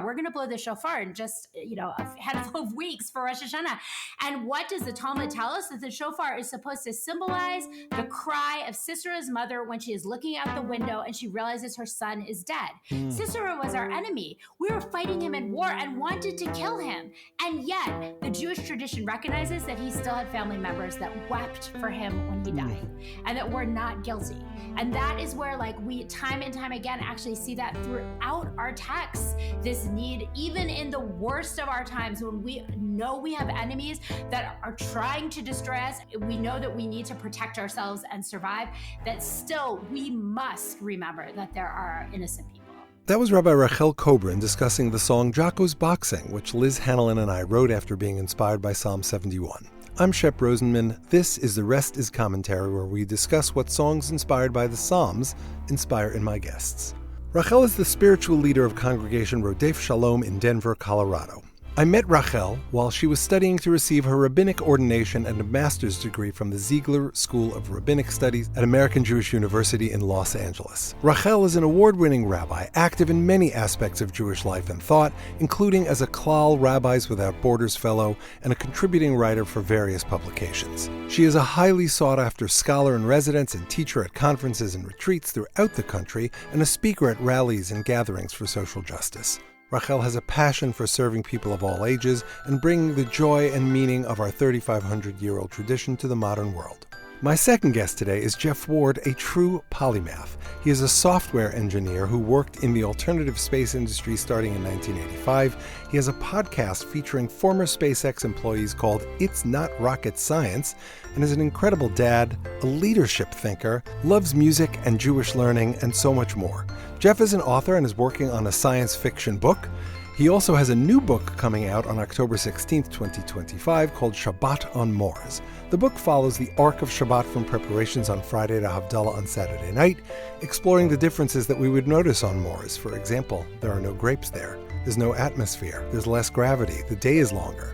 We're going to blow the shofar in just, a handful of weeks for Rosh Hashanah. And what does the Talmud tell us? That the shofar is supposed to symbolize the cry of Sisera's mother when she is looking out the window and she realizes her son is dead. Sisera was our enemy. We were fighting him in war and wanted to kill him. And yet, the Jewish tradition recognizes that he still had family members that wept for him when he died and that we're not guilty. And that is where, we time and time again actually see that throughout our texts, this need, even in the worst of our times, when we know we have enemies that are trying to destroy us, we know that we need to protect ourselves and survive, that still we must remember that there are innocent people. That was Rabbi Rachel Kobrin discussing the song Jocko's Boxing, which Liz Hanlon and I wrote after being inspired by Psalm 71. I'm Shep Rosenman. This is The Rest is Commentary, where we discuss what songs inspired by the Psalms inspire in my guests. Rachel is the spiritual leader of Congregation Rodef Shalom in Denver, Colorado. I met Rachel while she was studying to receive her rabbinic ordination and a master's degree from the Ziegler School of Rabbinic Studies at American Jewish University in Los Angeles. Rachel is an award-winning rabbi, active in many aspects of Jewish life and thought, including as a Klal Rabbis Without Borders Fellow and a contributing writer for various publications. She is a highly sought-after scholar in residence and teacher at conferences and retreats throughout the country and a speaker at rallies and gatherings for social justice. Rachel has a passion for serving people of all ages and bringing the joy and meaning of our 3,500-year-old tradition to the modern world. My second guest today is Jeff Ward, a true polymath. He is a software engineer who worked in the alternative space industry starting in 1985. He has a podcast featuring former SpaceX employees called It's Not Rocket Science, and is an incredible dad, a leadership thinker, loves music and Jewish learning, and so much more. Jeff is an author and is working on a science fiction book. He also has a new book coming out on October 16, 2025, called Shabbat on Mars. The book follows the arc of Shabbat from preparations on Friday to Havdalah on Saturday night, exploring the differences that we would notice on Mars. For example, there are no grapes there. There's no atmosphere. There's less gravity. The day is longer.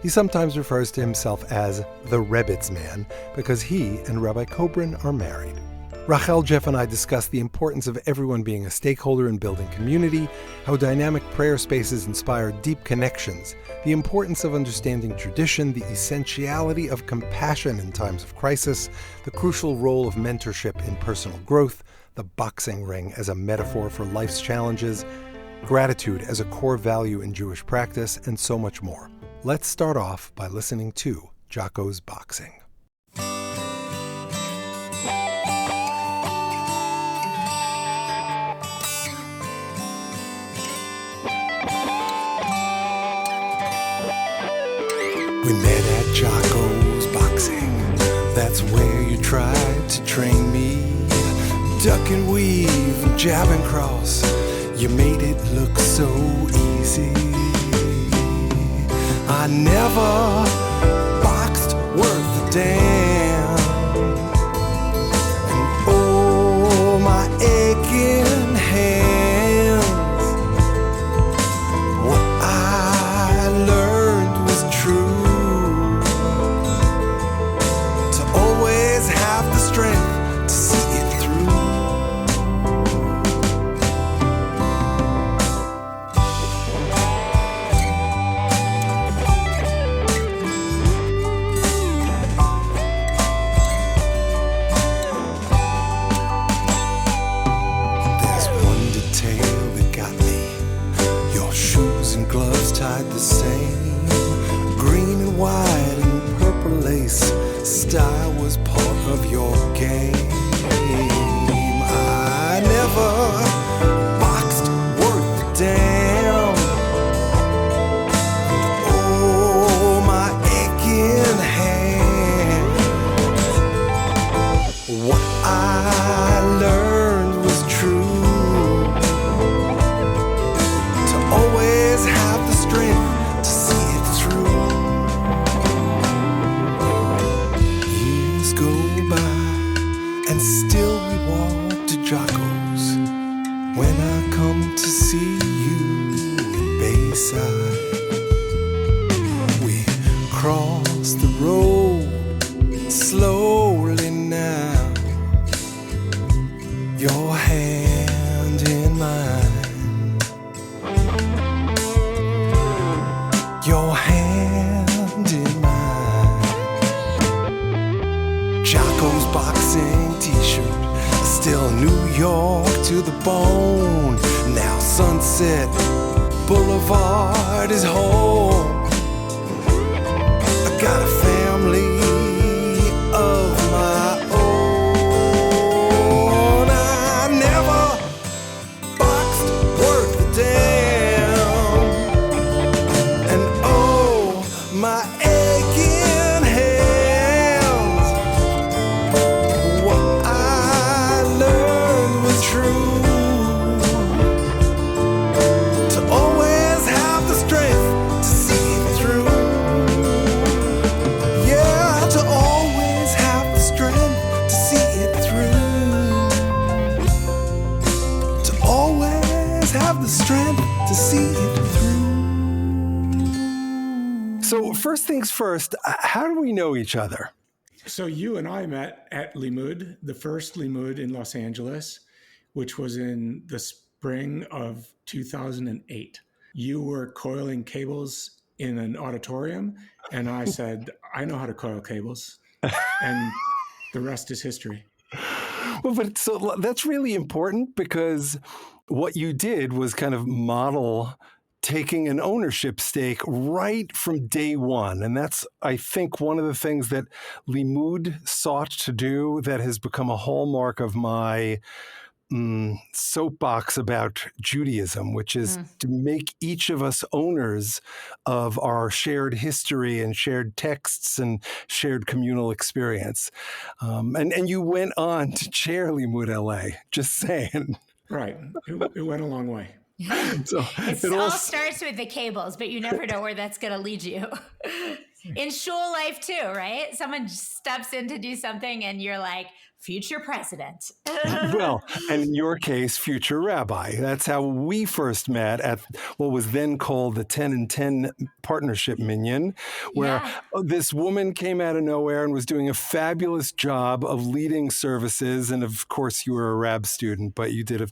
He sometimes refers to himself as the Rebbetz's man because he and Rabbi Kobrin are married. Rachel, Jeff, and I discussed the importance of everyone being a stakeholder in building community, how dynamic prayer spaces inspire deep connections, the importance of understanding tradition, the essentiality of compassion in times of crisis, the crucial role of mentorship in personal growth, the boxing ring as a metaphor for life's challenges, gratitude as a core value in Jewish practice, and so much more. Let's start off by listening to Jocko's Boxing. We met at Jocko's Boxing. That's where you tried to train me. Duck and weave, jab and cross. You made it look so easy. I never boxed worth a damn. And oh, my aching hands. What I learned was true. Have the strength to see it through. There's one detail that got me. Your shoes and gloves tied the same. Green and white and purple lace. Style was part of your game. I never boxed worth a damn. Oh, my aching hands. What I learned was true. To always have the strength to see it through. Go by, and still we walk to Jocko's when I come to see you in Bayside. We cross the road slowly now, your hand in mine. your hand in mine. Jocko's boxing t-shirt, still New York to the bone. Now Sunset Boulevard is home. I got a family of my own. I never boxed worth a damn. And oh, my aching hands. What I learned was true. To always have the strength to see it through. Yeah, to always have the strength to see it through. To always have the strength to see it through. So first things first, how do we know each other? So you and I met at Limud, the first Limud in Los Angeles, which was in the spring of 2008. You were coiling cables in an auditorium, and I said, I know how to coil cables. And the rest is history. Well, but so that's really important because what you did was kind of model taking an ownership stake right from day one. And that's, I think, one of the things that Limud sought to do that has become a hallmark of my soapbox about Judaism, which is to make each of us owners of our shared history and shared texts and shared communal experience. And you went on to chair Limud LA, just saying. Right. It went a long way. So it all starts with the cables, but you never know where that's going to lead you. In shul life too, right? Someone steps in to do something and you're like, future president. Well, and in your case, future rabbi. That's how we first met at what was then called the 10 and 10 partnership minyan, where this woman came out of nowhere and was doing a fabulous job of leading services. And of course, you were a rab student, but you did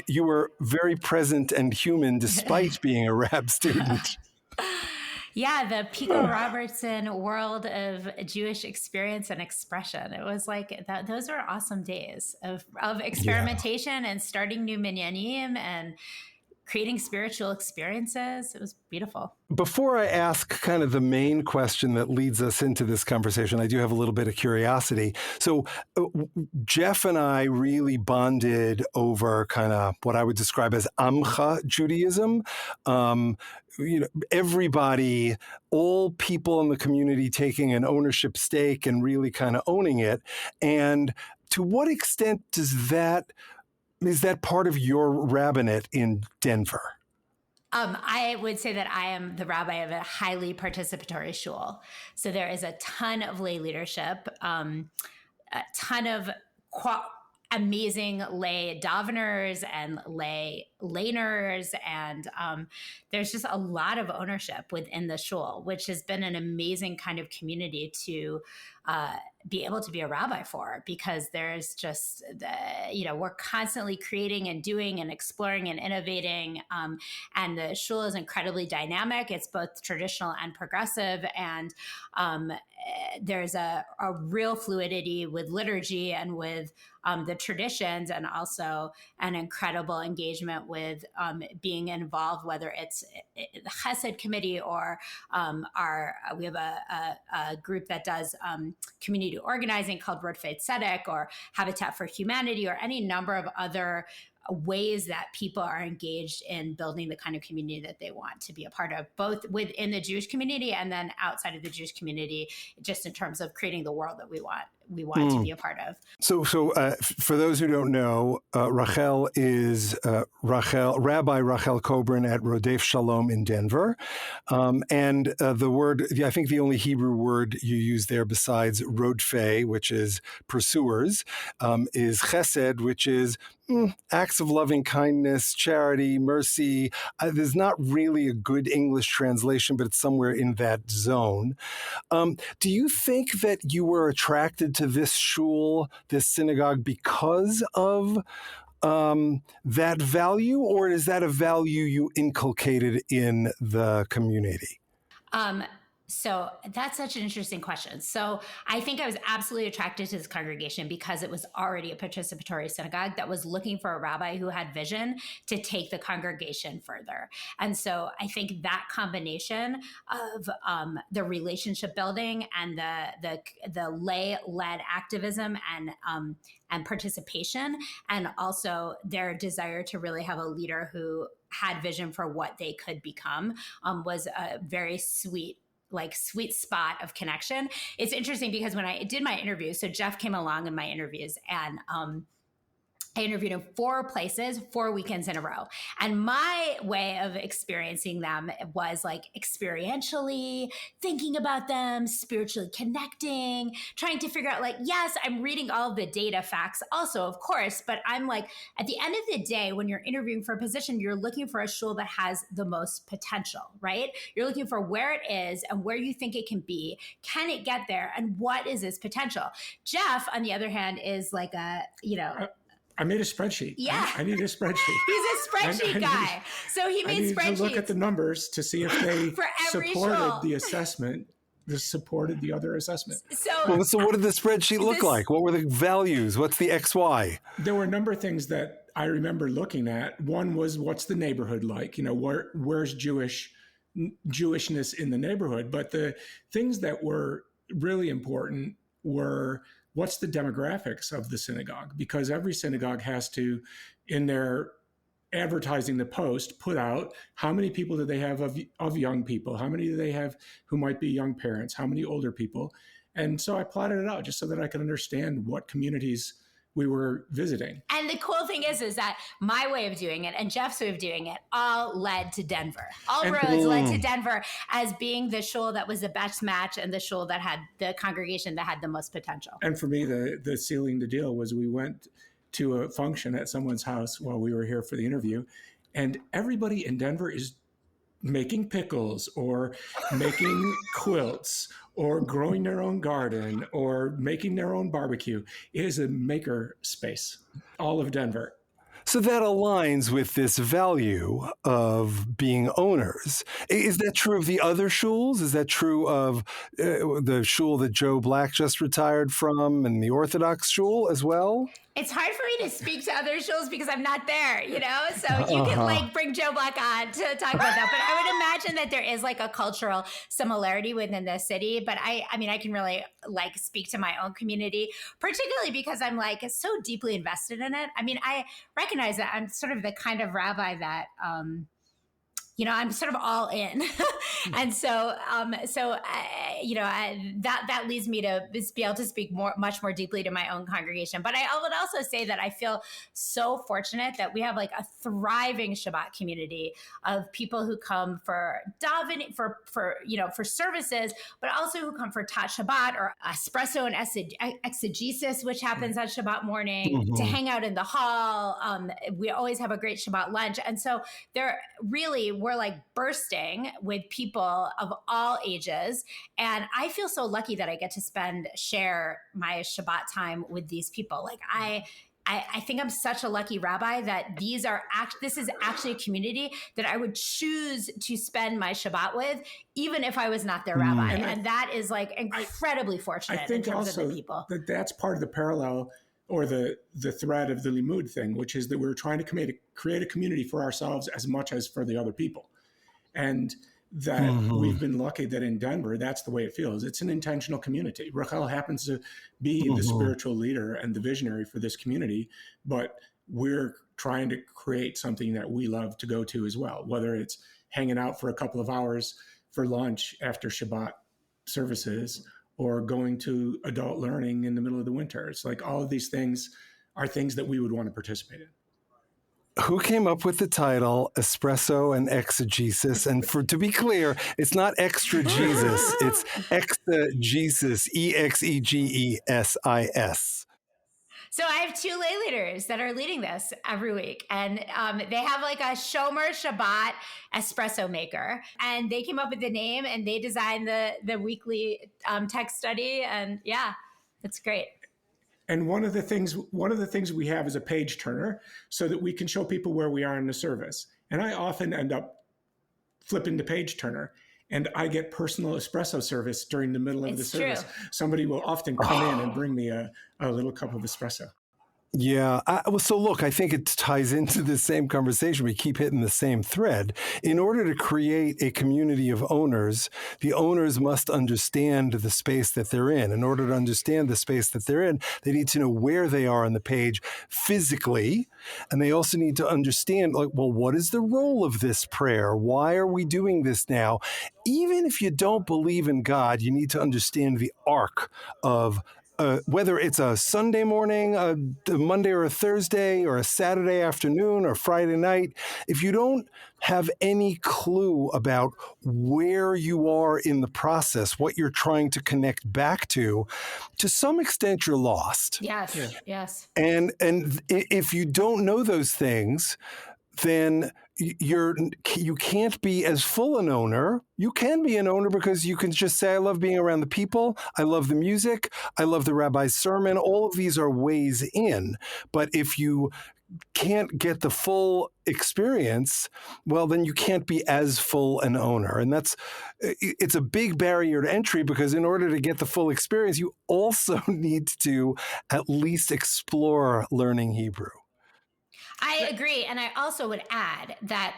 you were very present and human despite being a rab student. Yeah, the Pico Robertson world of Jewish experience and expression. It was like that. Those were awesome days of experimentation and starting new minyanim and creating spiritual experiences. It was beautiful. Before I ask kind of the main question that leads us into this conversation, I do have a little bit of curiosity. So Jeff and I really bonded over kind of what I would describe as Amcha Judaism. Everybody, all people in the community taking an ownership stake and really kind of owning it. And to what extent is that part of your rabbinate in Denver? I would say that I am the rabbi of a highly participatory shul. So there is a ton of lay leadership, a ton of amazing lay daveners and lay laners, and there's just a lot of ownership within the shul, which has been an amazing kind of community to be able to be a rabbi for, because there's just, we're constantly creating and doing and exploring and innovating. And the shul is incredibly dynamic. It's both traditional and progressive. And there's a real fluidity with liturgy and with the traditions, and also an incredible engagement with being involved, whether it's the Chesed committee or we have a group that does community organizing called Rodfei Tzedek, or Habitat for Humanity, or any number of other ways that people are engaged in building the kind of community that they want to be a part of, both within the Jewish community and then outside of the Jewish community, just in terms of creating the world that we want to be a part of. So for those who don't know, Rachel is Rabbi Rachel Kobrin at Rodef Shalom in Denver. And the word, I think the only Hebrew word you use there besides Rodfei, which is pursuers, is chesed, which is acts of loving kindness, charity, mercy. There's not really a good English translation, but it's somewhere in that zone. Do you think that you were attracted to this shul, this synagogue, because of that value, or is that a value you inculcated in the community? So that's such an interesting question. So I think I was absolutely attracted to this congregation because it was already a participatory synagogue that was looking for a rabbi who had vision to take the congregation further. And so I think that combination of the relationship building and the lay-led activism and participation, and also their desire to really have a leader who had vision for what they could become, was a very sweet spot of connection. It's interesting because when I did my interview, so Jeff came along in my interviews, and I interviewed in 4 places, 4 weekends in a row. And my way of experiencing them was like experientially thinking about them, spiritually connecting, trying to figure out, like, yes, I'm reading all of the data facts also, of course, but I'm like, at the end of the day, when you're interviewing for a position, you're looking for a shul that has the most potential, right? You're looking for where it is and where you think it can be. Can it get there? And what is its potential? Jeff, on the other hand, is like I made a spreadsheet. Yeah. I need a spreadsheet. He's a spreadsheet guy. So he made spreadsheets. To look at the numbers to see if they for every supported shul. the assessment, supported the other assessment. So what did the spreadsheet look like? What were the values? What's the XY? There were a number of things that I remember looking at. One was, what's the neighborhood like? Where's Jewishness in the neighborhood? But the things that were really important were, what's the demographics of the synagogue? Because every synagogue has to, in their advertising the post, put out how many people do they have of young people? How many do they have who might be young parents? How many older people? And so I plotted it out just so that I could understand what communities we were visiting. And the cool thing is that my way of doing it and Jeff's way of doing it all led to Denver. All roads led to Denver as being the shul that was the best match and the shul that had the congregation that had the most potential. And for me, the sealing the deal was, we went to a function at someone's house while we were here for the interview, and everybody in Denver is making pickles or making quilts or growing their own garden or making their own barbecue. It is a maker space, all of Denver. So that aligns with this value of being owners. Is that true of the other shuls? Is that true of the shul that Joe Black just retired from and the Orthodox shul as well? It's hard for me to speak to other shuls because I'm not there, So you can bring Joe Black on to talk about that. But I would imagine that there is like a cultural similarity within the city. But I can really speak to my own community, particularly because I'm so deeply invested in it. I recognize that I'm sort of the kind of rabbi that, I'm sort of all in. And so that leads me to be able to speak much more deeply to my own congregation. But I would also say that I feel so fortunate that we have a thriving Shabbat community of people who come for davening, for services, but also who come for Tat Shabbat or espresso and exegesis, which happens on Shabbat morning, to hang out in the hall. We always have a great Shabbat lunch. And so we're bursting with people of all ages. And I feel so lucky that I get to share my Shabbat time with these people. I think I'm such a lucky rabbi that this is actually a community that I would choose to spend my Shabbat with, even if I was not their rabbi. And that is incredibly fortunate in terms of the people. That's part of the parallel or the thread of the Limud thing, which is that we're trying to create a community for ourselves as much as for the other people. And that we've been lucky that in Denver, that's the way it feels. It's an intentional community. Rachel happens to be the spiritual leader and the visionary for this community, but we're trying to create something that we love to go to as well, whether it's hanging out for a couple of hours for lunch after Shabbat services or going to adult learning in the middle of the winter. It's all of these things are things that we would want to participate in. Who came up with the title Espresso and Exegesis? And to be clear, it's not extra Jesus, it's exegesis, EXEGESIS. So I have 2 lay leaders that are leading this every week. And they have a Shomer Shabbat espresso maker. And they came up with the name and they designed the weekly text study. And yeah, it's great. And one of the things we have is a page turner so that we can show people where we are in the service. And I often end up flipping the page turner, and I get personal espresso service during the middle of the service. True. Somebody will often come in and bring me a little cup of espresso. Yeah. So look, I think it ties into the same conversation. We keep hitting the same thread. In order to create a community of owners, the owners must understand the space that they're in. In order to understand the space that they're in, they need to know where they are on the page physically. And they also need to understand, like, well, what is the role of this prayer? Why are we doing this now? Even if you don't believe in God, you need to understand the arc of whether it's a Sunday morning, a Monday or a Thursday, or a Saturday afternoon or Friday night, if you don't have any clue about where you are in the process, what you're trying to connect back to some extent you're lost. Yes, Yeah. yes. And if you don't know those things, then you can't be as full an owner. You can be an owner because you can just say, I love being around the people. I love the music. I love the rabbi's sermon. All of these are ways in. But if you can't get the full experience, well, then you can't be as full an owner. And it's a big barrier to entry, because in order to get the full experience, you also need to at least explore learning Hebrew. I agree. And I also would add that,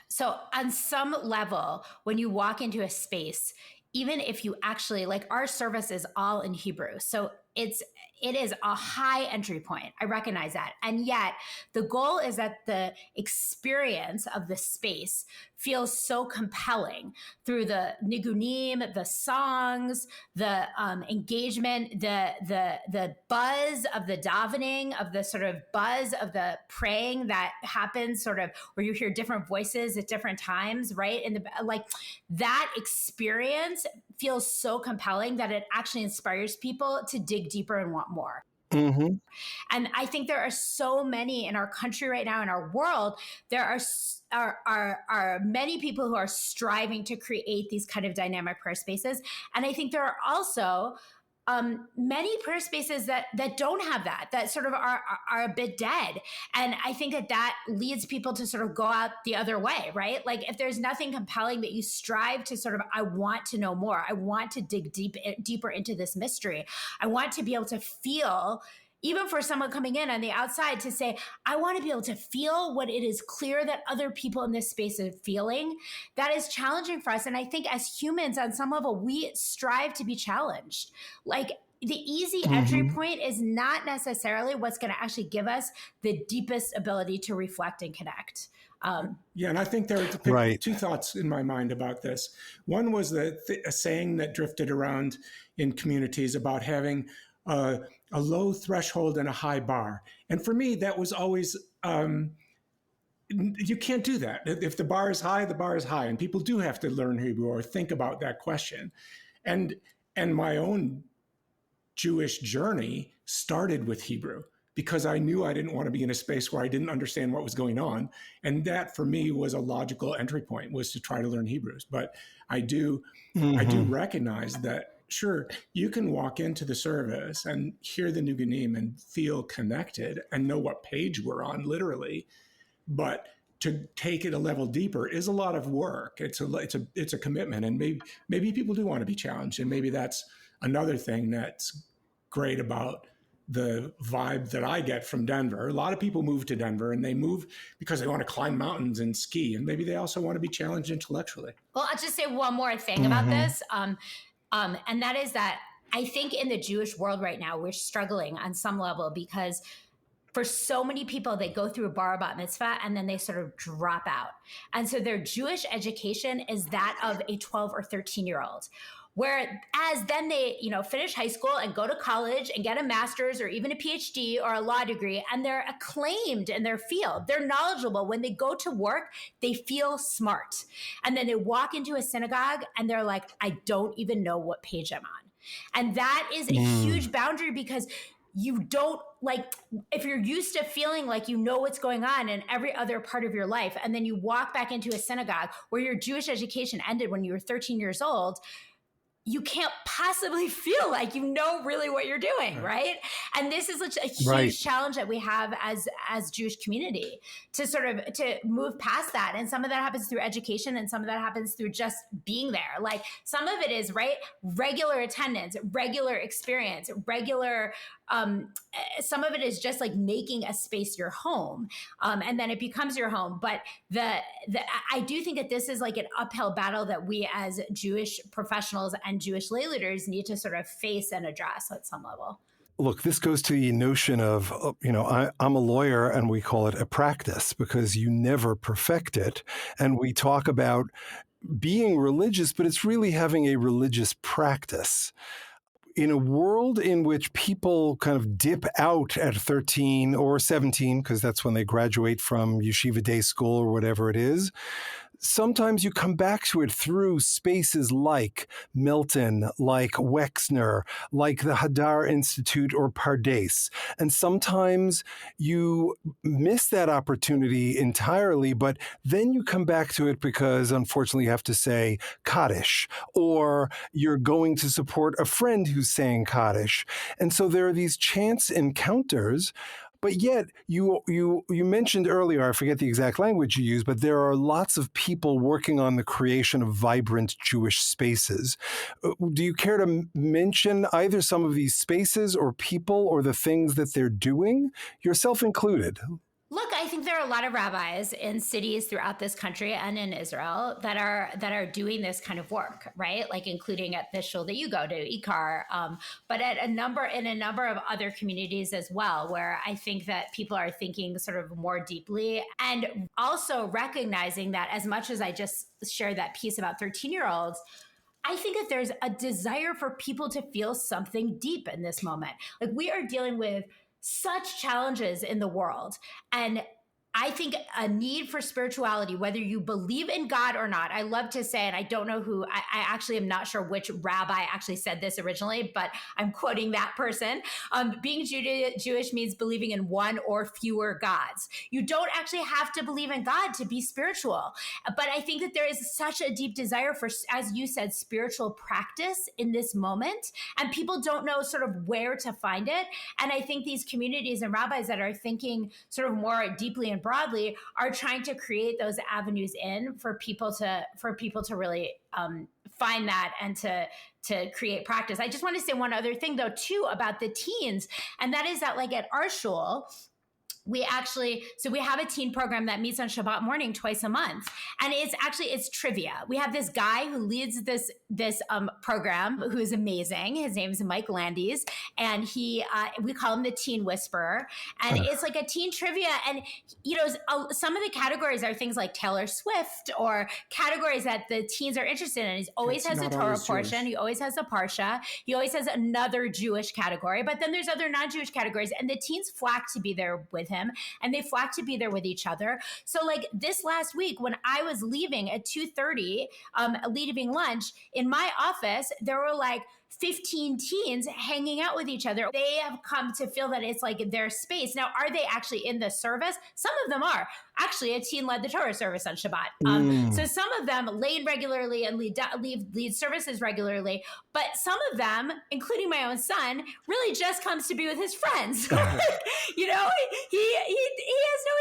so on some level, when you walk into a space, even if you actually, like, our service is all in Hebrew. So it is a high entry point. I recognize that. And yet the goal is that the experience of the space feels so compelling through the nigunim, the songs, the engagement, the buzz of the davening, of the sort of buzz of the praying that happens, sort of where you hear different voices at different times, right? And like that experience feels so compelling that it actually inspires people to dig deeper and want more. Mm-hmm. And I think there are so many in our country right now, in our world, there are many people who are striving to create these kind of dynamic prayer spaces. And I think there are also many prayer spaces that don't have that sort of are a bit dead. And I think that leads people to sort of go out the other way, right? Like if there's nothing compelling that you strive to sort of, I want to know more. I want to dig deeper into this mystery. I want to be able to feel, even for someone coming in on the outside, to say, I want to be able to feel what it is clear that other people in this space are feeling. That is challenging for us. And I think as humans, on some level, we strive to be challenged. Like the easy entry point is not necessarily what's going to actually give us the deepest ability to reflect and connect. Yeah, and I think there are two thoughts in my mind about this. One was a saying that drifted around in communities about having a low threshold and a high bar. And for me, that was always, you can't do that. If the bar is high, the bar is high. And people do have to learn Hebrew or think about that question. And my own Jewish journey started with Hebrew because I knew I didn't want to be in a space where I didn't understand what was going on. And that for me was a logical entry point, was to try to learn Hebrews. But I do recognize that, sure, you can walk into the service and hear the Nuganim and feel connected and know what page we're on, literally. But to take it a level deeper is a lot of work. It's a commitment, and maybe people do want to be challenged, and maybe that's another thing that's great about the vibe that I get from Denver. A lot of people move to Denver, and they move because they want to climb mountains and ski, and maybe they also want to be challenged intellectually. Well, I'll just say one more thing about this. And that is that I think in the Jewish world right now, we're struggling on some level because for so many people, they go through a bar bat mitzvah and then they sort of drop out. And so their Jewish education is that of a 12 or 13-year-old. Whereas then they, finish high school and go to college and get a master's or even a PhD or a law degree, and they're acclaimed in their field. They're knowledgeable. When they go to work, they feel smart. And then they walk into a synagogue and they're like, I don't even know what page I'm on. And that is a huge boundary, because you don't, if you're used to feeling like you know what's going on in every other part of your life, and then you walk back into a synagogue where your Jewish education ended when you were 13 years old, you can't possibly feel like you know really what you're doing, right? And this is such a huge challenge that we have as Jewish community to sort of to move past that. And some of that happens through education, and some of that happens through just being there. Like some of it is regular attendance, regular experience, regular. Some of it is just like making a space your home, and then it becomes your home. But I do think that this is like an uphill battle that we as Jewish professionals and Jewish lay leaders need to sort of face and address at some level. Look, this goes to the notion of, I'm a lawyer and we call it a practice because you never perfect it. And we talk about being religious, but it's really having a religious practice. In a world in which people kind of dip out at 13 or 17, because that's when they graduate from yeshiva day school or whatever it is, sometimes you come back to it through spaces like Milton, like Wexner, like the Hadar Institute or Pardes. And sometimes you miss that opportunity entirely, but then you come back to it because, unfortunately, you have to say Kaddish, or you're going to support a friend who's saying Kaddish. And so there are these chance encounters. But yet, you mentioned earlier, I forget the exact language you used, but there are lots of people working on the creation of vibrant Jewish spaces. Do you care to mention either some of these spaces or people or the things that they're doing, yourself included? Look, I think there are a lot of rabbis in cities throughout this country and in Israel that are doing this kind of work, right? Like including at the shul that you go to, Ikar, but in a number of other communities as well, where I think that people are thinking sort of more deeply, and also recognizing that as much as I just shared that piece about 13-year-olds, I think that there's a desire for people to feel something deep in this moment. Like we are dealing with such challenges in the world. And I think a need for spirituality, whether you believe in God or not. I love to say, and I don't know who, I actually am not sure which rabbi actually said this originally, but I'm quoting that person. Being Jewish means believing in one or fewer gods. You don't actually have to believe in God to be spiritual. But I think that there is such a deep desire for, as you said, spiritual practice in this moment. And people don't know sort of where to find it. And I think these communities and rabbis that are thinking sort of more deeply and broadly are trying to create those avenues in for people to really find that and to create practice. I just want to say one other thing though too about the teens, and that is that like at our shul, we have a teen program that meets on Shabbat morning twice a month. And it's trivia. We have this guy who leads this program who is amazing. His name is Mike Landis. And we call him the Teen Whisperer. And it's like a teen trivia. And, some of the categories are things like Taylor Swift or categories that the teens are interested in. He always has a Torah portion. Jewish. He always has a Parsha. He always has another Jewish category. But then there's other non-Jewish categories. And the teens flock to be there with him, and they flock to be there with each other. So like this last week when I was leaving at 2:30, leaving lunch, in my office, there were like 15 teens hanging out with each other. They have come to feel that it's like their space. Now, are they actually in the service? Some of them are. Actually, a teen led the Torah service on Shabbat. So some of them lead regularly and lead services regularly. But some of them, including my own son, really just comes to be with his friends. He has no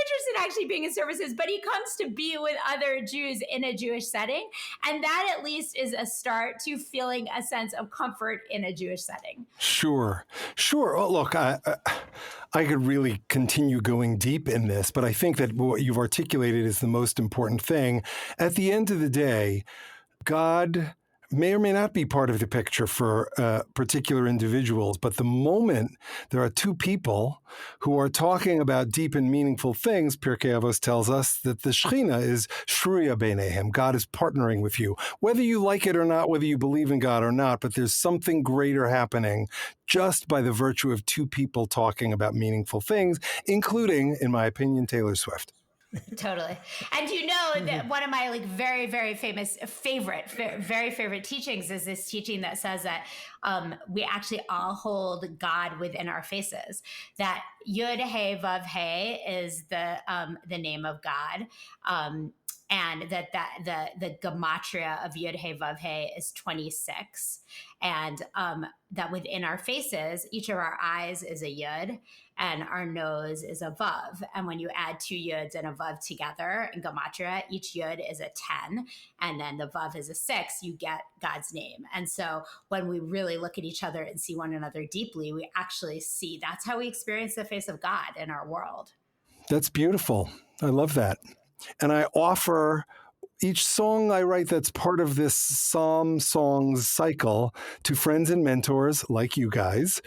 interest in actually being in services, but he comes to be with other Jews in a Jewish setting. And that at least is a start to feeling a sense of comfort in a Jewish setting. Sure. Oh, look, I could really continue going deep in this, but I think that what you've articulated is the most important thing. At the end of the day, God may or may not be part of the picture for particular individuals, but the moment there are two people who are talking about deep and meaningful things, Pirkei Avos tells us that the Shechina is shruya beinehem. God is partnering with you, whether you like it or not, whether you believe in God or not, but there's something greater happening just by the virtue of two people talking about meaningful things, including, in my opinion, Taylor Swift. Totally. And that one of my very, very very favorite teachings is this teaching that says that we actually all hold God within our faces. That Yud He Vav He is the name of God. and the gematria of Yud He Vav He is 26, and that within our faces, each of our eyes is a Yud, and our nose is a Vav. And when you add two Yuds and a Vav together in gematria, each Yud is a 10, and then the Vav is a 6. You get God's name. And so when we really look at each other and see one another deeply, we actually see that's how we experience the face of God in our world. That's beautiful. I love that. And I offer each song I write that's part of this Psalm songs cycle to friends and mentors like you guys,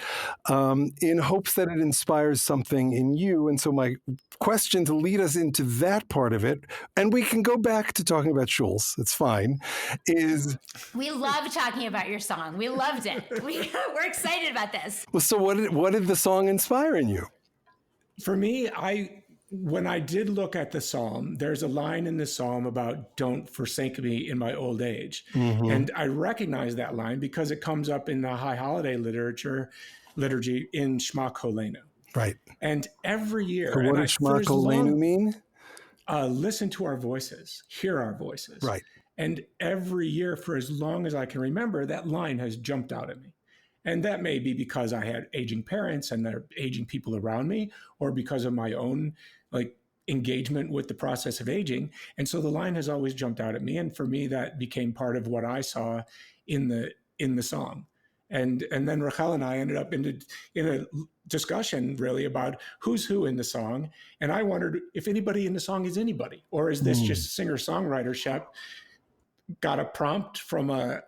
in hopes that it inspires something in you. And so my question to lead us into that part of it, and we can go back to talking about shuls, it's fine, is... We love talking about your song. We loved it. We're excited about this. Well, so what did the song inspire in you? For me, when I did look at the psalm, there's a line in the psalm about "Don't forsake me in my old age," and I recognize that line because it comes up in the High Holiday liturgy in Shema Kolenu. Right. And every year, So what does Shema Kolenu mean? Listen to our voices, hear our voices. Right. And every year, for as long as I can remember, that line has jumped out at me. And that may be because I had aging parents and there are aging people around me, or because of my own engagement with the process of aging. And so the line has always jumped out at me. And for me, that became part of what I saw in the song. And then Rachel and I ended up in a discussion really about who's who in the song. And I wondered if anybody in the song is anybody, or is this just singer-songwriter Shep got a prompt from a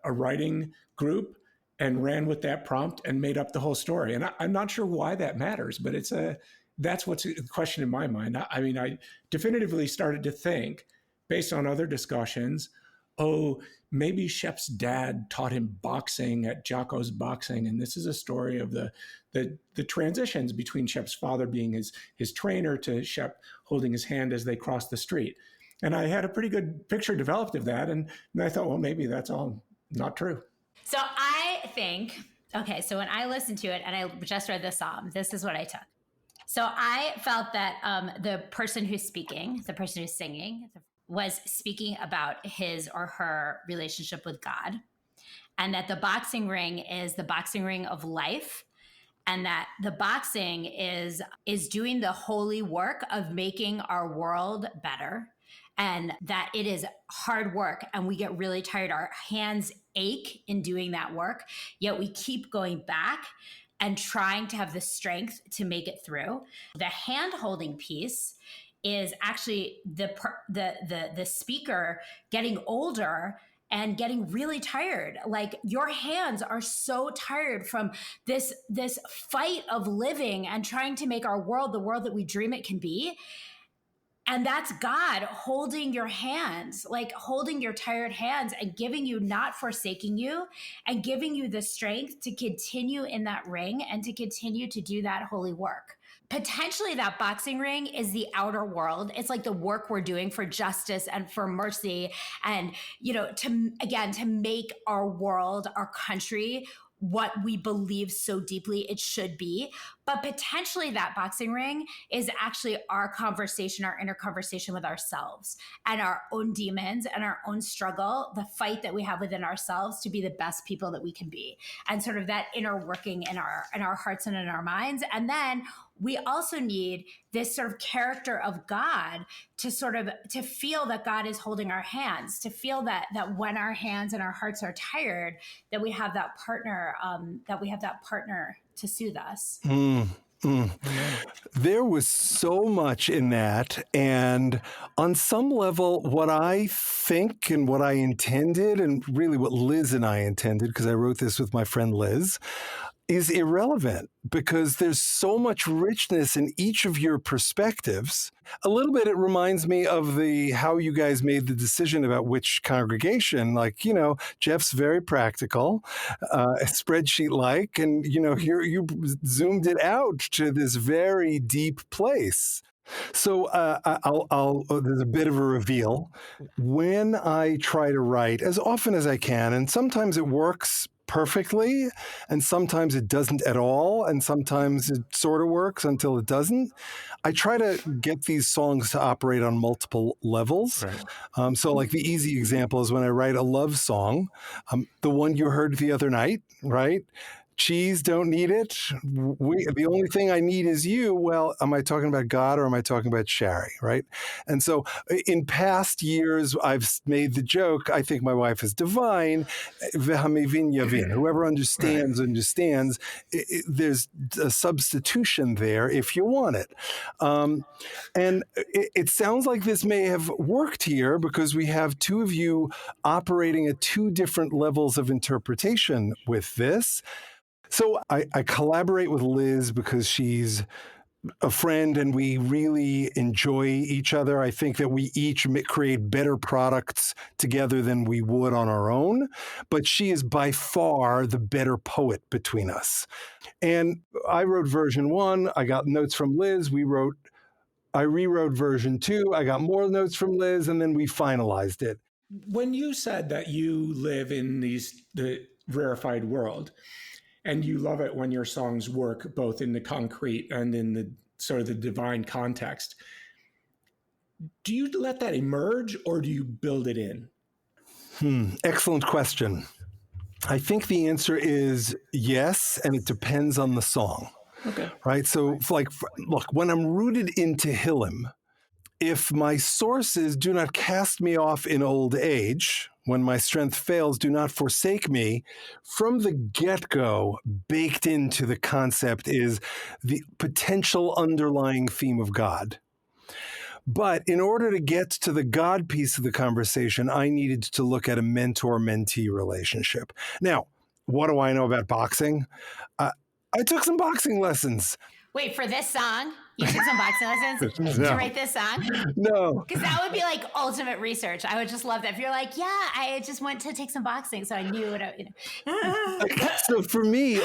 writing group and ran with that prompt and made up the whole story. And I'm not sure why that matters, but that's what's the question in my mind. I mean, I definitively started to think, based on other discussions, maybe Shep's dad taught him boxing at Jocko's Boxing. And this is a story of the transitions between Shep's father being his trainer to Shep holding his hand as they crossed the street. And I had a pretty good picture developed of that. And I thought, well, maybe that's all not true. So I think, okay, so when I listened to it and I just read the psalm, this is what I took. So I felt that the person who's speaking, the person who's singing, was speaking about his or her relationship with God, and that the boxing ring is the boxing ring of life, and that the boxing is doing the holy work of making our world better, and that it is hard work and we get really tired. Our hands ache in doing that work, yet we keep going back and trying to have the strength to make it through. The hand-holding piece is actually the speaker getting older and getting really tired. Like, your hands are so tired from this fight of living and trying to make our world the world that we dream it can be. And that's God holding your hands, like holding your tired hands and giving you, not forsaking you, and giving you the strength to continue in that ring and to continue to do that holy work. Potentially that boxing ring is the outer world. It's like the work we're doing for justice and for mercy and, to make our world, our country, what we believe so deeply it should be. But potentially that boxing ring is actually our conversation, our inner conversation with ourselves and our own demons and our own struggle, the fight that we have within ourselves to be the best people that we can be, and sort of that inner working in our hearts and in our minds. And then we also need this sort of character of God to feel that God is holding our hands, to feel that when our hands and our hearts are tired, that we have that partner, to soothe us. There was so much in that. And on some level, what I think and what I intended, and really what Liz and I intended, because I wrote this with my friend Liz, is irrelevant, because there's so much richness in each of your perspectives. A little bit, it reminds me of how you guys made the decision about which congregation. Jeff's very practical, spreadsheet-like, and, here you zoomed it out to this very deep place. So there's a bit of a reveal. When I try to write, as often as I can, and sometimes it works perfectly, and sometimes it doesn't at all, and sometimes it sort of works until it doesn't. I try to get these songs to operate on multiple levels. Right. So like the easy example is when I write a love song, the one you heard the other night, right? Cheese, don't need it. The only thing I need is you. Well, am I talking about God or am I talking about Shari, right? And so in past years, I've made the joke, I think my wife is divine. V'hamevin yavin. Whoever understands, understands. There's a substitution there if you want it. And it sounds like this may have worked here because we have two of you operating at two different levels of interpretation with this. So I collaborate with Liz because she's a friend and we really enjoy each other. I think that we each create better products together than we would on our own, but she is by far the better poet between us. And I wrote version 1, I got notes from Liz, I rewrote version 2, I got more notes from Liz, and then we finalized it. When you said that you live in the rarefied world, and you love it when your songs work both in the concrete and in the sort of the divine context, do you let that emerge or do you build it in? Excellent question. I think the answer is yes, and it depends on the song. Okay. Right? So, look, when I'm rooted into Hillim, if my sources do not cast me off in old age, when my strength fails, do not forsake me, from the get-go, baked into the concept is the potential underlying theme of God. But in order to get to the God piece of the conversation, I needed to look at a mentor-mentee relationship. Now, what do I know about boxing? I took some boxing lessons. Wait, for this song, you took some boxing lessons to write this song? No. Because that would be like ultimate research. I would just love that. If you're like, yeah, I just went to take some boxing, so I knew what So for me,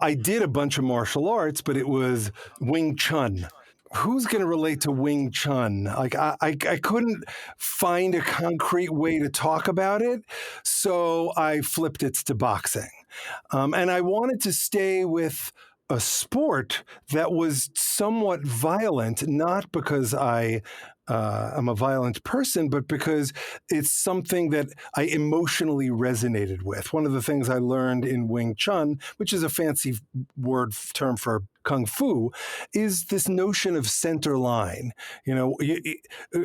I did a bunch of martial arts, but it was Wing Chun. Who's going to relate to Wing Chun? Like I couldn't find a concrete way to talk about it, so I flipped it to boxing. And I wanted to stay with a sport that was somewhat violent, not because I'm a violent person, but because it's something that I emotionally resonated with. One of the things I learned in Wing Chun, which is a fancy term for Kung Fu, is this notion of center line. You know,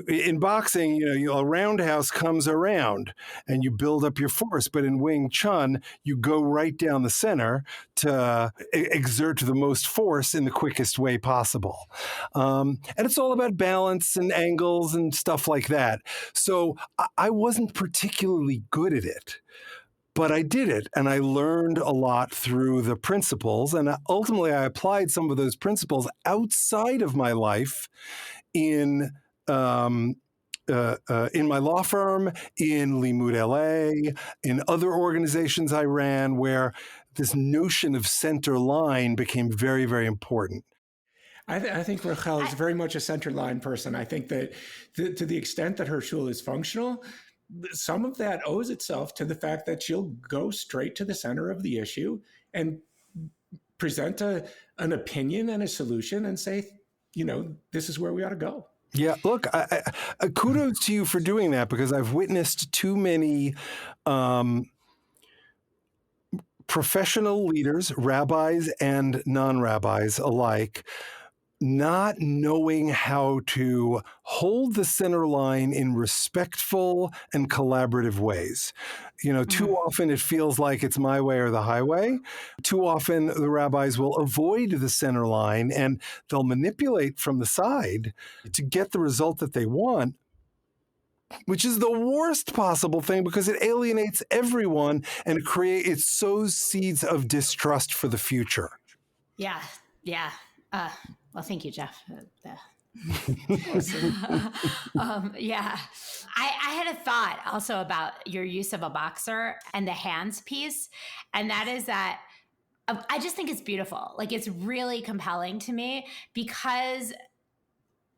in boxing, a roundhouse comes around and you build up your force. But in Wing Chun, you go right down the center to exert the most force in the quickest way possible. And it's all about balance and angles and stuff like that. So I wasn't particularly good at it. But I did it, and I learned a lot through the principles, and ultimately I applied some of those principles outside of my life in my law firm, in Limud LA, in other organizations I ran, where this notion of center line became very, very important. I think Rachel is very much a center line person. I think that to the extent that her shul is functional, some of that owes itself to the fact that she'll go straight to the center of the issue and present an opinion and a solution and say, this is where we ought to go. Yeah, look, kudos to you for doing that, because I've witnessed too many professional leaders, rabbis and non-rabbis alike, not knowing how to hold the center line in respectful and collaborative ways. Too often it feels like it's my way or the highway. Too often the rabbis will avoid the center line and they'll manipulate from the side to get the result that they want, which is the worst possible thing because it alienates everyone and it sows seeds of distrust for the future. Yeah. Well, thank you, Jeff. Yeah. I had a thought also about your use of a boxer and the hands piece. And that is that I just think it's beautiful. Like, it's really compelling to me because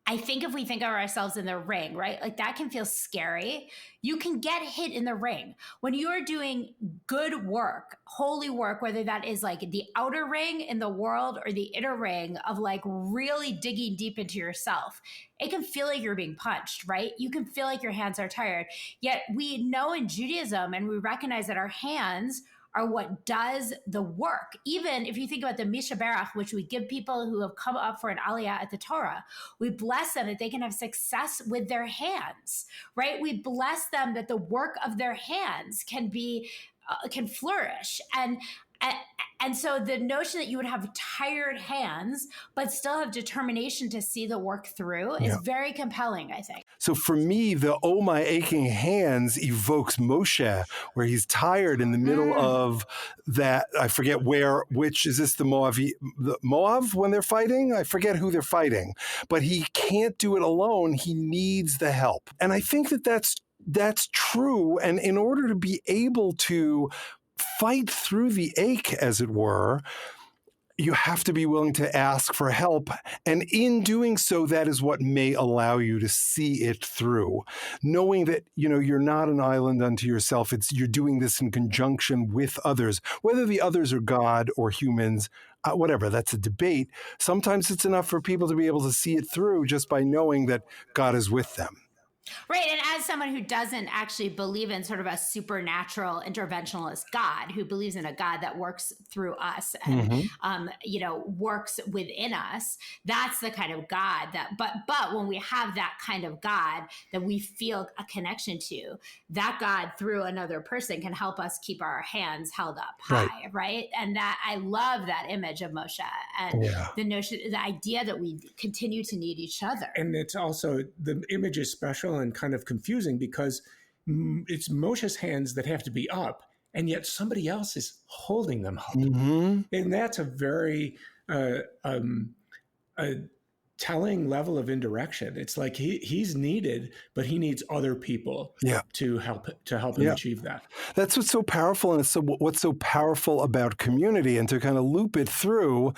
I think if we think of ourselves in the ring, right? Like that can feel scary. You can get hit in the ring. When you are doing good work, holy work, whether that is like the outer ring in the world or the inner ring of like really digging deep into yourself, it can feel like you're being punched, right? You can feel like your hands are tired. Yet we know in Judaism and we recognize that our hands are what does the work. Even if you think about the Mishaberach, which we give people who have come up for an aliyah at the Torah, we bless them that they can have success with their hands, right? We bless them that the work of their hands can be, can flourish. And so the notion that you would have tired hands, but still have determination to see the work through is very compelling, I think. So for me, the "Oh my aching hands" evokes Moshe, where he's tired in the middle of that. I forget which is this the Moab when they're fighting? I forget who they're fighting, but he can't do it alone. He needs the help. And I think that that's true. And in order to be able to fight through the ache, as it were, you have to be willing to ask for help. And in doing so, that is what may allow you to see it through. Knowing that, you're not an island unto yourself. You're doing this in conjunction with others, whether the others are God or humans, whatever, that's a debate. Sometimes it's enough for people to be able to see it through just by knowing that God is with them. Right. And as someone who doesn't actually believe in sort of a supernatural interventionalist God, who believes in a God that works through us and, works within us, that's the kind of God but when we have that kind of God that we feel a connection to, that God through another person can help us keep our hands held up high. Right. And that I love that image of Moshe and the notion, the idea that we continue to need each other. And it's also, the image is special and kind of confusing because it's Moshe's hands that have to be up, and yet somebody else is holding them up. And that's a very telling level of indirection. It's like he's needed, but he needs other people to help him achieve that. That's what's so powerful, and what's so powerful about community. And to kind of loop it through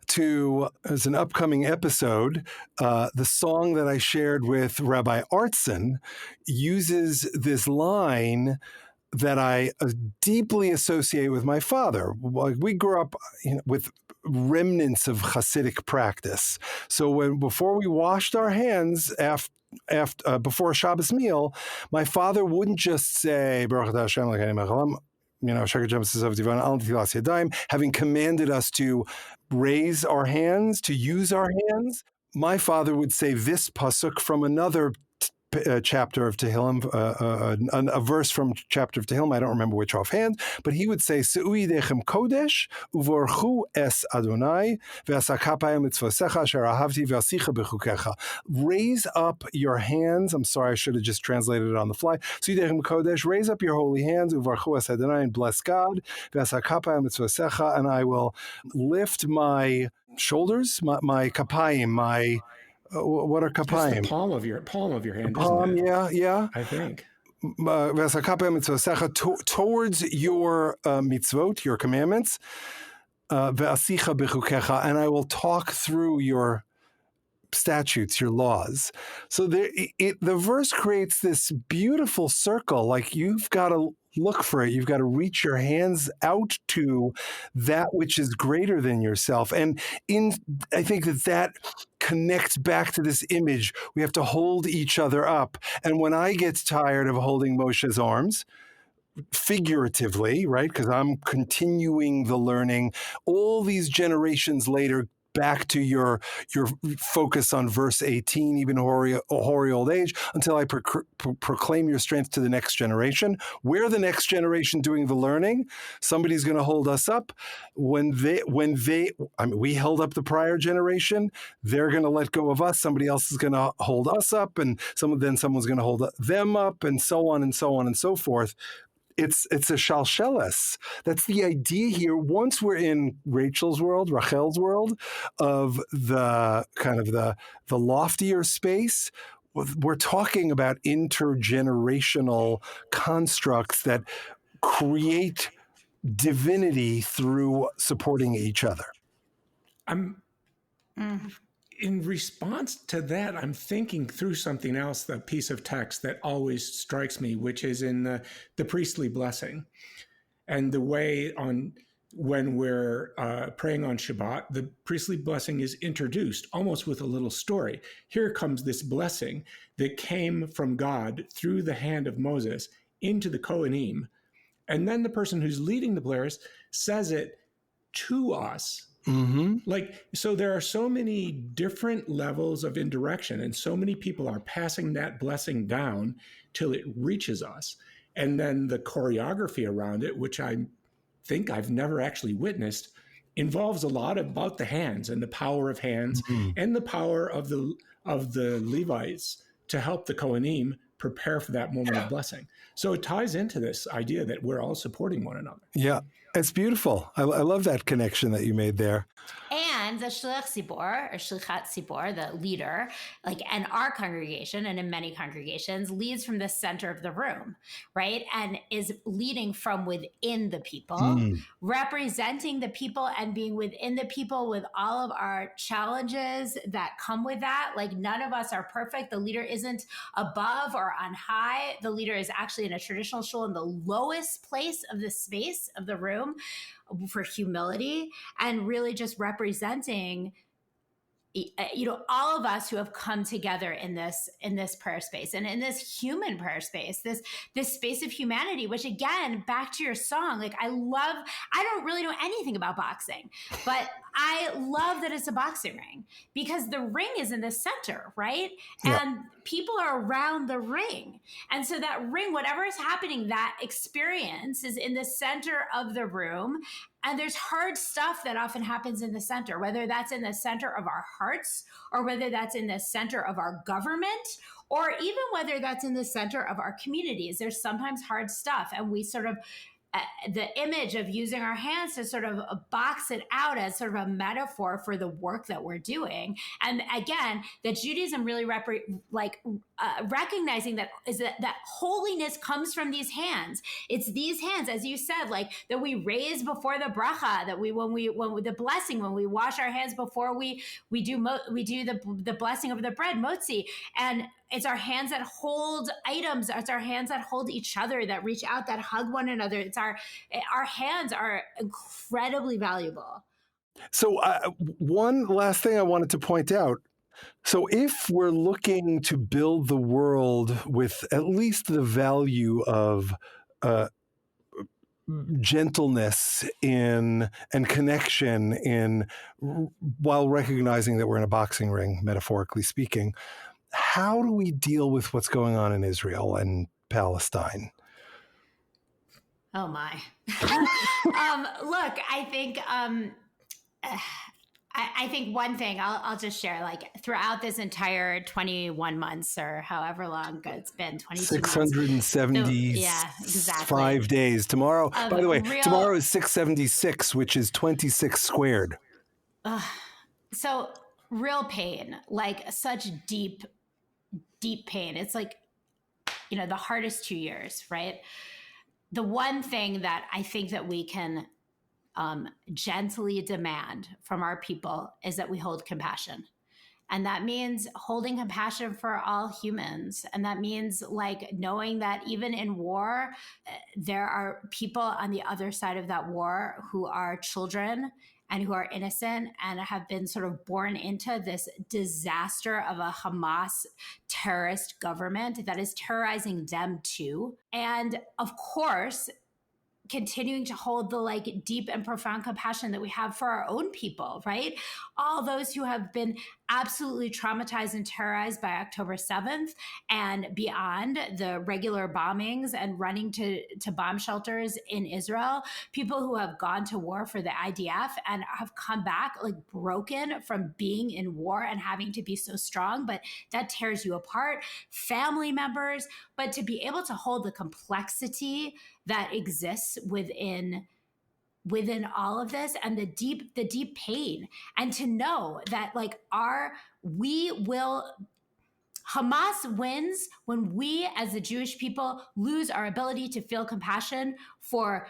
to, as an upcoming episode, the song that I shared with Rabbi Artson uses this line that I deeply associate with my father. We grew up with remnants of Hasidic practice. So before we washed our hands before a Shabbos meal, my father wouldn't just say, Baruch atah Hashem Elokeinu melech haolam, having commanded us to raise our hands, to use our hands. My father would say this pasuk from another chapter of Tehillim, a verse from chapter of Tehillim, I don't remember which offhand, but he would say, Se'ui dechem kodesh, uvorchu es Adonai, ve'asa kapayim mitzvosecha, asher ahavti ve'asicha bechukecha. Raise up your hands. I'm sorry, I should have just translated it on the fly. Se'ui dechem kodesh, raise up your holy hands, uvorchu es Adonai, and bless God, ve'asa kapayim mitzvosecha, and I will lift my shoulders, my kapayim, what are kapayim? The palm of your hand. Palm, isn't it? yeah. I think. Towards your mitzvot, your commandments, and I will talk through your statutes, your laws. So the verse creates this beautiful circle. Like you've got to look for it. You've got to reach your hands out to that which is greater than yourself. And I think that connects back to this image. We have to hold each other up. And when I get tired of holding Moshe's arms, figuratively, right, because I'm continuing the learning, all these generations later, back to your focus on verse 18, even hoary old age, until I proclaim your strength to the next generation. We're the next generation doing the learning. Somebody's going to hold us up. We held up the prior generation. They're going to let go of us. Somebody else is going to hold us up, and someone's going to hold them up, and so on and so on and so forth. It's a shalsheles. That's the idea here. Once we're in Rachel's world, Rachel's world, of the kind of the loftier space, we're talking about intergenerational constructs that create divinity through supporting each other. in response to that, I'm thinking through something else, the piece of text that always strikes me, which is in the priestly blessing. And the way on when we're praying on Shabbat, the priestly blessing is introduced almost with a little story. Here comes this blessing that came from God through the hand of Moses into the Kohanim. And then the person who's leading the prayers says it to us. Like, so there are so many different levels of indirection, and so many people are passing that blessing down till it reaches us. And then the choreography around it, which I think I've never actually witnessed, involves a lot about the hands and the power of hands and the power of the Levites to help the Kohanim prepare for that moment of blessing. So it ties into this idea that we're all supporting one another. Yeah, it's beautiful. I love that connection that you made there. And the Shliach Tzibor, or Shlichat Tzibor, the leader, like in our congregation and in many congregations, leads from the center of the room, right? And is leading from within the people, representing the people and being within the people with all of our challenges that come with that. Like, none of us are perfect. The leader isn't above or on high. The leader is actually in a traditional shul in the lowest place of the space of the room, for humility, and really just representing, all of us who have come together in this prayer space and in this human prayer space, this space of humanity, which, again, back to your song, like, I don't really know anything about boxing, but I love that it's a boxing ring, because the ring is in the center, right? Yeah. And people are around the ring. And so that ring, whatever is happening, that experience is in the center of the room. And there's hard stuff that often happens in the center, whether that's in the center of our hearts, or whether that's in the center of our government, or even whether that's in the center of our communities. There's sometimes hard stuff, and we sort of, the image of using our hands to sort of box it out as sort of a metaphor for the work that we're doing. And again, that Judaism really recognizing that holiness comes from these hands. It's these hands, as you said, like, that we raise before the bracha, that when the blessing, when we wash our hands before we do the blessing of the bread, motzi, and it's our hands that hold items. It's our hands that hold each other, that reach out, that hug one another. It's our hands are incredibly valuable. So one last thing I wanted to point out. So if we're looking to build the world with at least the value of gentleness and connection while recognizing that we're in a boxing ring, metaphorically speaking, how do we deal with what's going on in Israel and Palestine? Oh my. Look, I think one thing I'll just share, like, throughout this entire 21 months or however long it's been, 22 675 exactly. days. Tomorrow, by the way, tomorrow is 676, which is 26 squared. So real pain, like such deep pain. It's like, the hardest 2 years, right? The one thing that I think that we can gently demand from our people is that we hold compassion. And that means holding compassion for all humans. And that means, like, knowing that even in war, there are people on the other side of that war who are children and who are innocent and have been sort of born into this disaster of a Hamas terrorist government that is terrorizing them too. And of course, continuing to hold the, like, deep and profound compassion that we have for our own people, right? All those who have been absolutely traumatized and terrorized by October 7th and beyond, the regular bombings and running to bomb shelters in Israel, people who have gone to war for the IDF and have come back, like, broken from being in war and having to be so strong, but that tears you apart, family members, but to be able to hold the complexity that exists within all of this and the deep pain, and to know that, like, Hamas wins when we as the Jewish people lose our ability to feel compassion for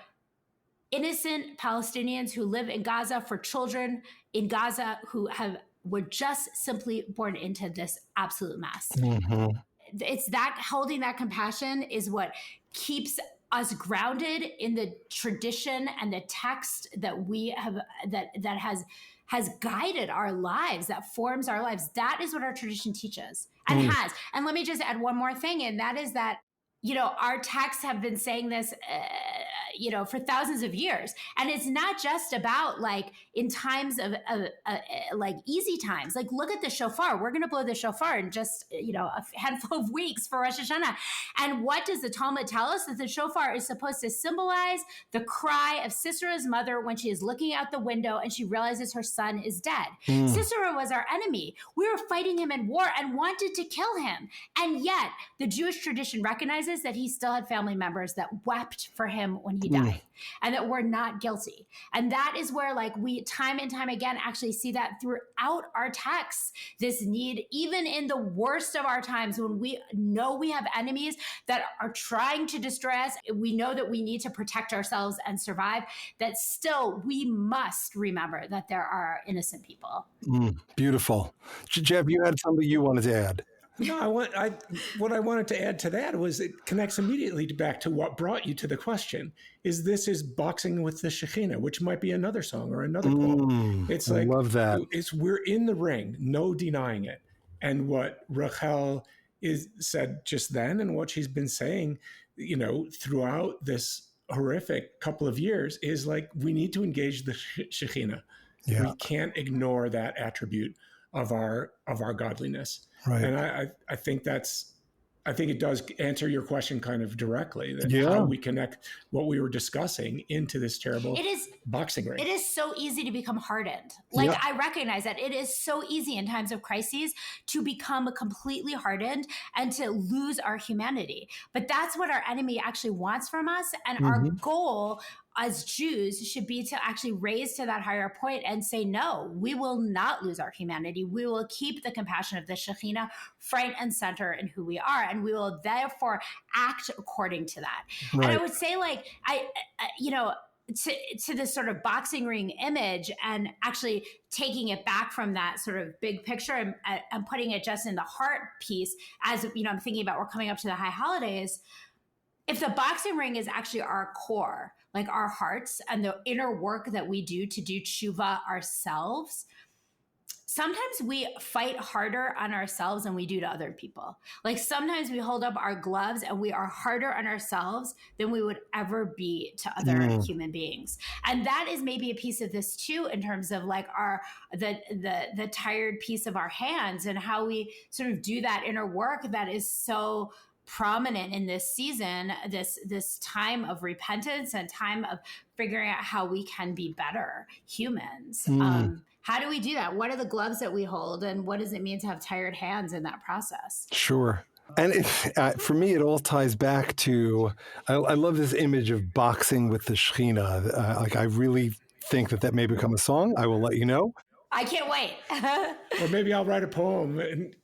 innocent Palestinians who live in Gaza, for children in Gaza who have we're just simply born into this absolute mess. Mm-hmm. It's that holding that compassion is what keeps us grounded in the tradition and the text that we have, that has guided our lives, that forms our lives. That is what our tradition teaches and has. And let me just add one more thing, and that is that, our texts have been saying this, for thousands of years. And it's not just about like in times of like easy times. Like, look at the shofar. We're going to blow the shofar in just, a handful of weeks for Rosh Hashanah. And what does the Talmud tell us? That the shofar is supposed to symbolize the cry of Sisera's mother when she is looking out the window and she realizes her son is dead. Sisera was our enemy. We were fighting him in war and wanted to kill him. And yet the Jewish tradition recognizes that he still had family members that wept for him when he died, and that we're not guilty. And that is where, like, we time and time again actually see that throughout our texts, this need, even in the worst of our times, when we know we have enemies that are trying to destroy us, we know that we need to protect ourselves and survive, that still we must remember that there are innocent people. Beautiful. Jeff, you had something you wanted to add. No, what I wanted to add to that was it connects immediately back to what brought you to the question. This is boxing with the Shekhinah, which might be another song or another poem. It's like, I love that. We're in the ring, no denying it. And what Rachel said just then, and what she's been saying, throughout this horrific couple of years, is like, we need to engage the Shekhinah. Yeah. We can't ignore that attribute of our godliness. Right. And I think it does answer your question kind of directly, that how we connect what we were discussing into this terrible boxing ring. It is so easy to become hardened. Like, I recognize that it is so easy in times of crises to become completely hardened and to lose our humanity. But that's what our enemy actually wants from us. And our goal as Jews should be to actually raise to that higher point and say, no, we will not lose our humanity. We will keep the compassion of the Shekhinah front and center in who we are. And we will therefore act according to that. Right. And I would say, like, to this sort of boxing ring image, and actually taking it back from that sort of big picture and putting it just in the heart piece, as, I'm thinking about, we're coming up to the high holidays. If the boxing ring is actually our core, like our hearts and the inner work that we do to do tshuva ourselves, sometimes we fight harder on ourselves than we do to other people. Like, sometimes we hold up our gloves and we are harder on ourselves than we would ever be to other human beings. And that is maybe a piece of this too, in terms of like the tired piece of our hands, and how we sort of do that inner work that is so prominent in this season, this time of repentance and time of figuring out how we can be better humans. How do we do that? What are the gloves that we hold, and what does it mean to have tired hands in that process? Sure. And for me, it all ties back to, I love this image of boxing with the Shekhinah. Like, I really think that may become a song. I will let you know. I can't wait. Or maybe I'll write a poem, and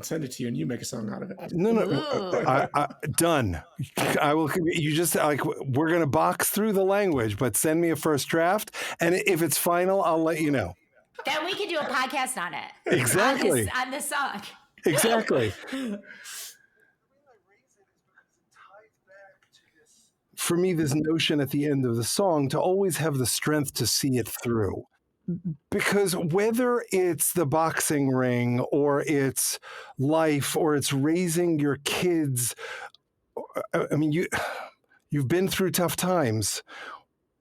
send it to you, and you make a song out of it. No. Done. I will. You just, like, we're going to box through the language, but send me a first draft, and if it's final, I'll let you know. Then we can do a podcast on it. Exactly. On this song. Exactly. For me, this notion at the end of the song to always have the strength to see it through. Because whether it's the boxing ring, or it's life, or it's raising your kids, I mean, you've been through tough times.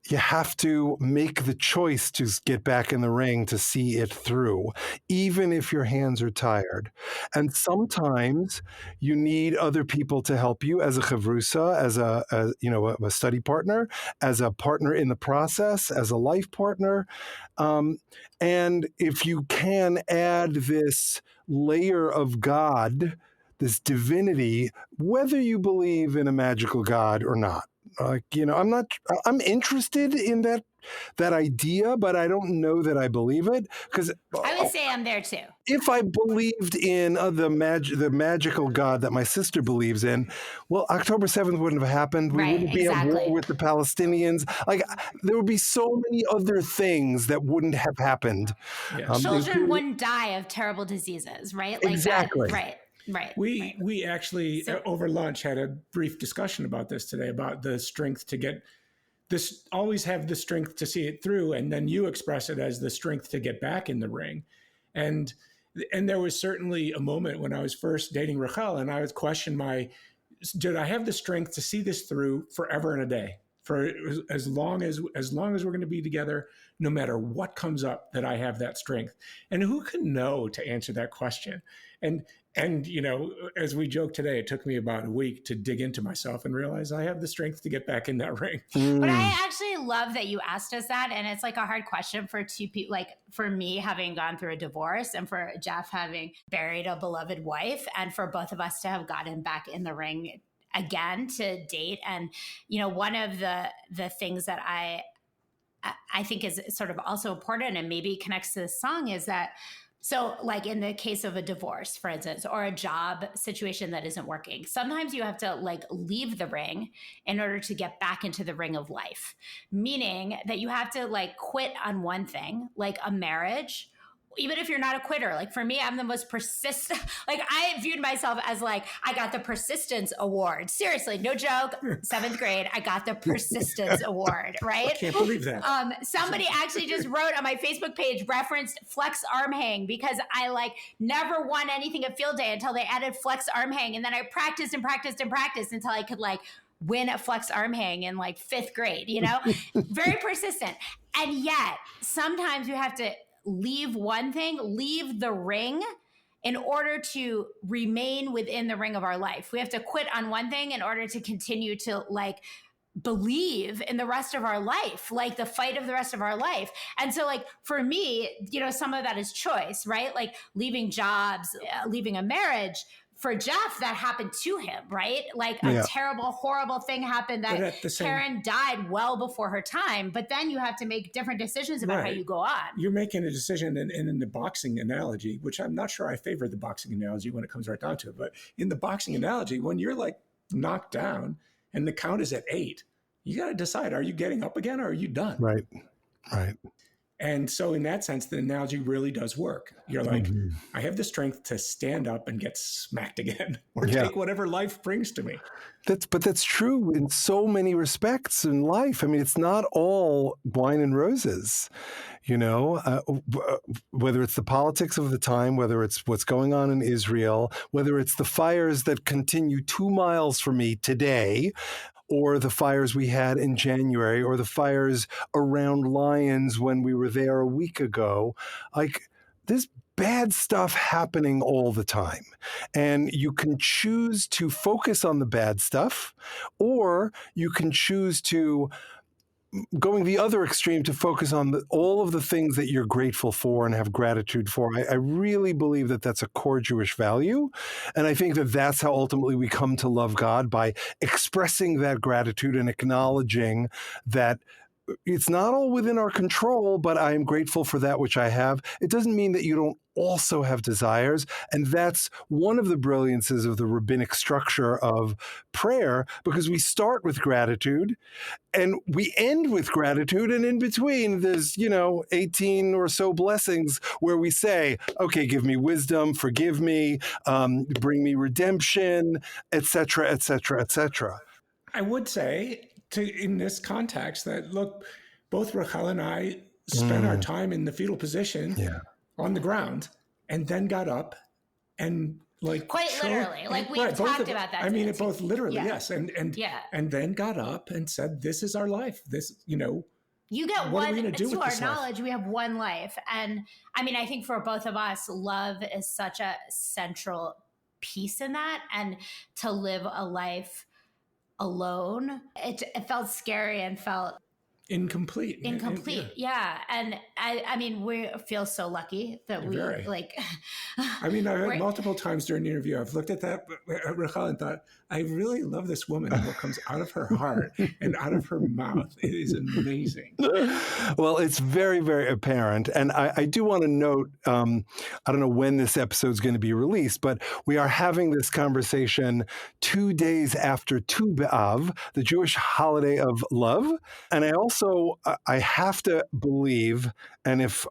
You have to make the choice to get back in the ring to see it through, even if your hands are tired. And sometimes you need other people to help you, as a chavrusa, as a study partner, as a partner in the process, as a life partner. And if you can add this layer of God, this divinity, whether you believe in a magical God or not, Like, I'm interested in that idea, but I don't know that I believe it, because I would say I'm there too. if I believed in the magical God that my sister believes in, well, October 7th wouldn't have happened. We Right, wouldn't be at exactly. war with the Palestinians. Like, there would be so many other things that wouldn't have happened. Yeah. Children wouldn't die of terrible diseases, right? Like Exactly. that. Right. We actually over lunch had a brief discussion about this today, about the strength to get this, always have the strength to see it through, and then you express it as the strength to get back in the ring. And there was certainly a moment when I was first dating Rachel, and I was questioning did I have the strength to see this through forever and a day, for as long as we're going to be together, no matter what comes up, that I have that strength. And who can know to answer that question? And as we joke today, it took me about a week to dig into myself and realize I have the strength to get back in that ring. But I actually love that you asked us that. And it's like a hard question for two people, like for me having gone through a divorce, and for Jeff having buried a beloved wife, and for both of us to have gotten back in the ring again to date. And, one of the things that I think is sort of also important and maybe connects to this song is that, so like in the case of a divorce, for instance, or a job situation that isn't working, sometimes you have to like leave the ring in order to get back into the ring of life, meaning that you have to like quit on one thing, like a marriage. Even if you're not a quitter, like for me, I'm the most persistent. Like I viewed myself as like, I got the persistence award. Seriously, no joke. 7th grade, I got the persistence award, right? I can't believe that. Somebody actually just wrote on my Facebook page, referenced flex arm hang, because I like never won anything at field day until they added flex arm hang. And then I practiced and practiced and practiced until I could like win a flex arm hang in like 5th grade, very persistent. And yet sometimes you have to leave one thing, leave the ring in order to remain within the ring of our life. We have to quit on one thing in order to continue to like believe in the rest of our life, like the fight of the rest of our life. And so like for me, some of that is choice, right? Like leaving jobs, leaving a marriage. For Jeff, that happened to him, right? Like a terrible, horrible thing happened that Karen died well before her time. But then you have to make different decisions about how you go on. You're making a decision, and in the boxing analogy, which I'm not sure I favor the boxing analogy when it comes right down to it, but in the boxing analogy, when you're like knocked down and the count is at 8, you got to decide, are you getting up again or are you done? Right. And so in that sense, the analogy really does work. You're like, I have the strength to stand up and get smacked again, or take whatever life brings to me. But that's true in so many respects in life. I mean, it's not all wine and roses, whether it's the politics of the time, whether it's what's going on in Israel, whether it's the fires that continue 2 miles from me today, or the fires we had in January, or the fires around Lyons when we were there a week ago. Like, there's bad stuff happening all the time. And you can choose to focus on the bad stuff, or you can choose to going the other extreme to focus on all of the things that you're grateful for and have gratitude for. I really believe that that's a core Jewish value. And I think that that's how ultimately we come to love God, by expressing that gratitude and acknowledging that it's not all within our control, but I am grateful for that which I have. It doesn't mean that you don't also have desires. And that's one of the brilliances of the rabbinic structure of prayer, because we start with gratitude and we end with gratitude. And in between, there's, 18 or so blessings where we say, okay, give me wisdom, forgive me, bring me redemption, etc., etc., etc. I would say, in this context, that look, both Rachel and I spent our time in the fetal position on the ground, and then got up and quite literally, like we've talked about that. I mean, it both literally, yes, and then got up and said, "This is our life. This, you get what one." Are we do to our knowledge, life? We have one life, and I mean, I think for both of us, love is such a central piece in that, and to live a life alone, it felt scary and felt incomplete. Yeah. And I mean, we feel so lucky that we Very. like. I mean, multiple times during the interview, I've looked at that at Rachel and thought, I really love this woman and what comes out of her heart and out of her mouth. It is amazing. Well, it's very, very apparent. And I do want to note, I don't know when this episode is going to be released, but we are having this conversation 2 days after Tu B'Av, the Jewish holiday of love. And I have to believe, and if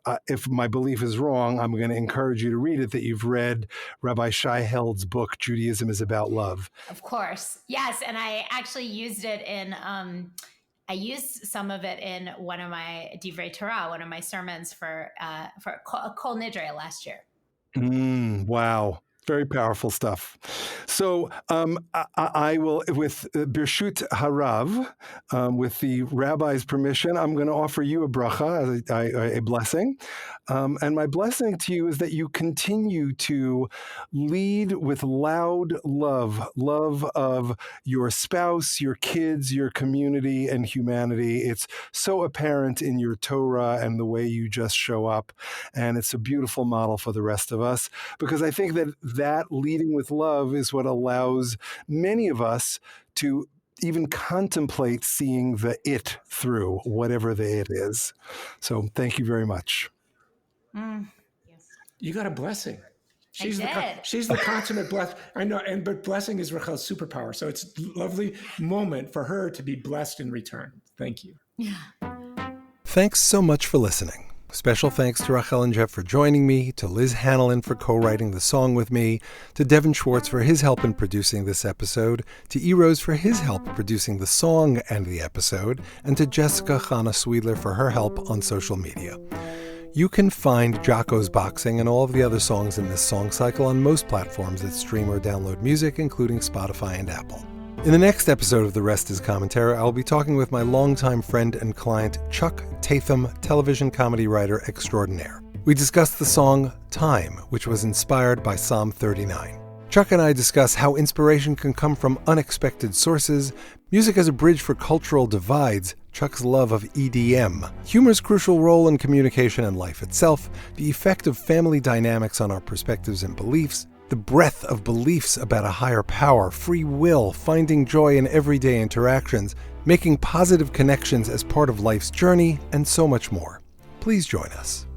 my belief is wrong, I'm going to encourage you to read it, that you've read Rabbi Shai Held's book, Judaism is About Love. Of course. Yes. And I actually used it in, I used some of it in one of my Divrei Torah, one of my sermons for Kol Nidre last year. Wow. Very powerful stuff. So I will, with Birshut Harav, with the rabbi's permission, I'm going to offer you a bracha, a blessing. And my blessing to you is that you continue to lead with loud love of your spouse, your kids, your community, and humanity. It's so apparent in your Torah and the way you just show up. And it's a beautiful model for the rest of us, because I think that leading with love is what allows many of us to even contemplate seeing the it through, whatever the it is. So thank you very much. Yes. You got a blessing. She's the consummate blessing. I know, but blessing is Rachel's superpower. So it's a lovely moment for her to be blessed in return. Thank you. Yeah. Thanks so much for listening. Special thanks to Rachel and Jeff for joining me, to Liz Hanlon for co-writing the song with me, to Devin Schwartz for his help in producing this episode, to E-Rose for his help producing the song and the episode, and to Jessica Chana Sweedler for her help on social media. You can find Jocko's Boxing and all of the other songs in this song cycle on most platforms that stream or download music, including Spotify and Apple. In the next episode of The Rest is Commentary, I'll be talking with my longtime friend and client, Chuck Tatham, television comedy writer extraordinaire. We discussed the song Time, which was inspired by Psalm 39. Chuck and I discuss how inspiration can come from unexpected sources, music as a bridge for cultural divides, Chuck's love of EDM, humor's crucial role in communication and life itself, the effect of family dynamics on our perspectives and beliefs, the breadth of beliefs about a higher power, free will, finding joy in everyday interactions, making positive connections as part of life's journey, and so much more. Please join us.